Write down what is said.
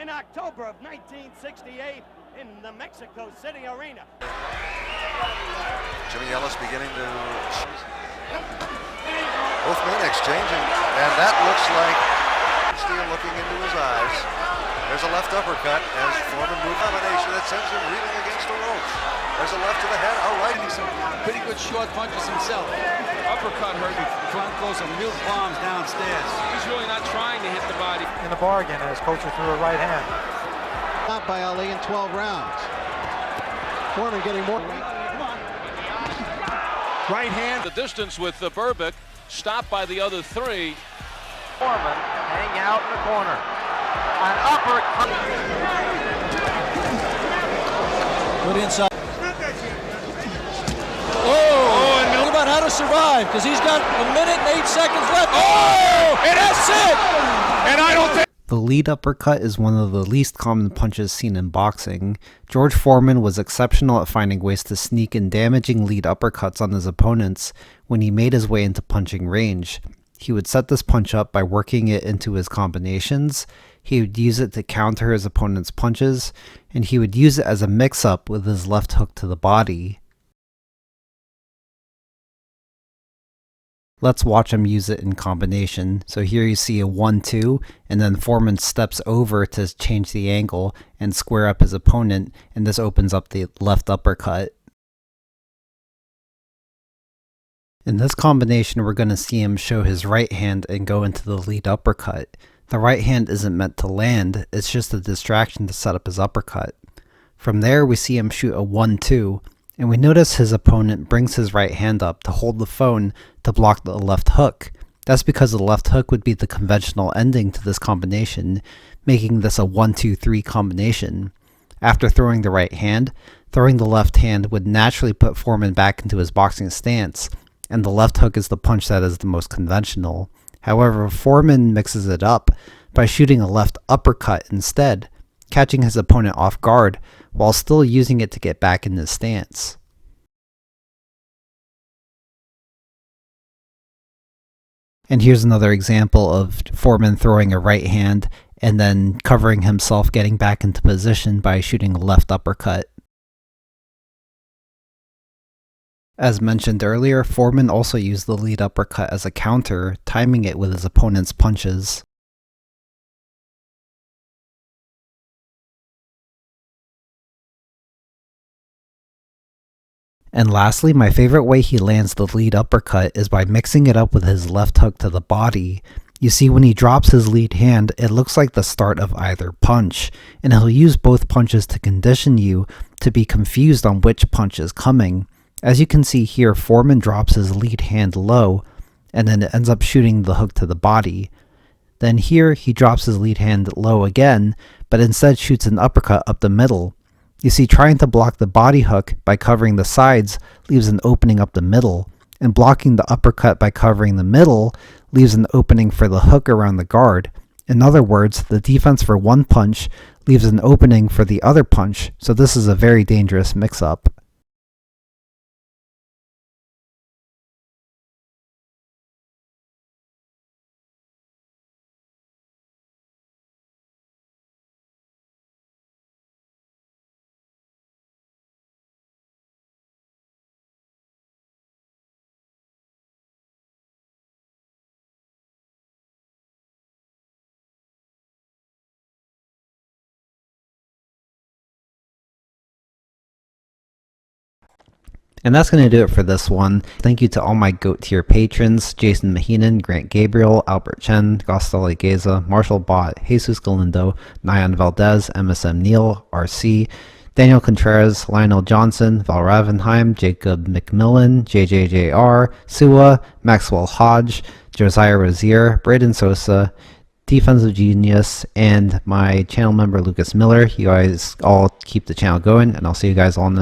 in October of 1968 in the Mexico City Arena. Jimmy Ellis beginning to... Both men exchanging, and that looks like Steele looking into his eyes. There's a left uppercut as Foreman moves combination that sends him reeling against the ropes. There's a left to the head, a right. He's some pretty good short punches himself. Uppercut hurt him. Trying to throw some milk bombs downstairs. He's really not trying to hit the body. In the bargain as Coulter threw a right hand. Out by Ali in 12 rounds. Foreman getting more. Right hand. The distance with the Burbick, stopped by the other three. Foreman hang out in the corner. An uppercut. Good inside. Oh, and about how to survive, because he's got a minute and 8 seconds left. Oh, and that's it. And I don't think. The lead uppercut is one of the least common punches seen in boxing. George Foreman was exceptional at finding ways to sneak in damaging lead uppercuts on his opponents when he made his way into punching range. He would set this punch up by working it into his combinations, he would use it to counter his opponent's punches, and he would use it as a mix-up with his left hook to the body. Let's watch him use it in combination. So here you see a 1-2, and then Foreman steps over to change the angle and square up his opponent, and this opens up the left uppercut. In this combination, we're going to see him show his right hand and go into the lead uppercut. The right hand isn't meant to land, it's just a distraction to set up his uppercut. From there, we see him shoot a 1-2, and we notice his opponent brings his right hand up to hold the phone to block the left hook. That's because the left hook would be the conventional ending to this combination, making this a 1-2-3 combination. After throwing the right hand, throwing the left hand would naturally put Foreman back into his boxing stance, and the left hook is the punch that is the most conventional. However, Foreman mixes it up by shooting a left uppercut instead, catching his opponent off guard while still using it to get back in his stance. And here's another example of Foreman throwing a right hand and then covering himself getting back into position by shooting a left uppercut. As mentioned earlier, Foreman also used the lead uppercut as a counter, timing it with his opponent's punches. And lastly, my favorite way he lands the lead uppercut is by mixing it up with his left hook to the body. You see, when he drops his lead hand, it looks like the start of either punch, and he'll use both punches to condition you to be confused on which punch is coming. As you can see here, Foreman drops his lead hand low, and then it ends up shooting the hook to the body. Then here, he drops his lead hand low again, but instead shoots an uppercut up the middle. You see, trying to block the body hook by covering the sides leaves an opening up the middle, and blocking the uppercut by covering the middle leaves an opening for the hook around the guard. In other words, the defense for one punch leaves an opening for the other punch, so this is a very dangerous mix-up. And that's going to do it for this one. Thank you to all my GOAT tier patrons: Jason Mahinan, Grant Gabriel, Albert Chen, Gostali Geza, Marshall Bott, Jesus Galindo, Nyan Valdez, MSM Neal, RC, Daniel Contreras, Lionel Johnson, Val Ravenheim, Jacob McMillan, JJJR, Sua, Maxwell Hodge, Josiah Rozier, Braden Sosa, Defensive Genius, and my channel member Lucas Miller. You guys all keep the channel going, and I'll see you guys all in the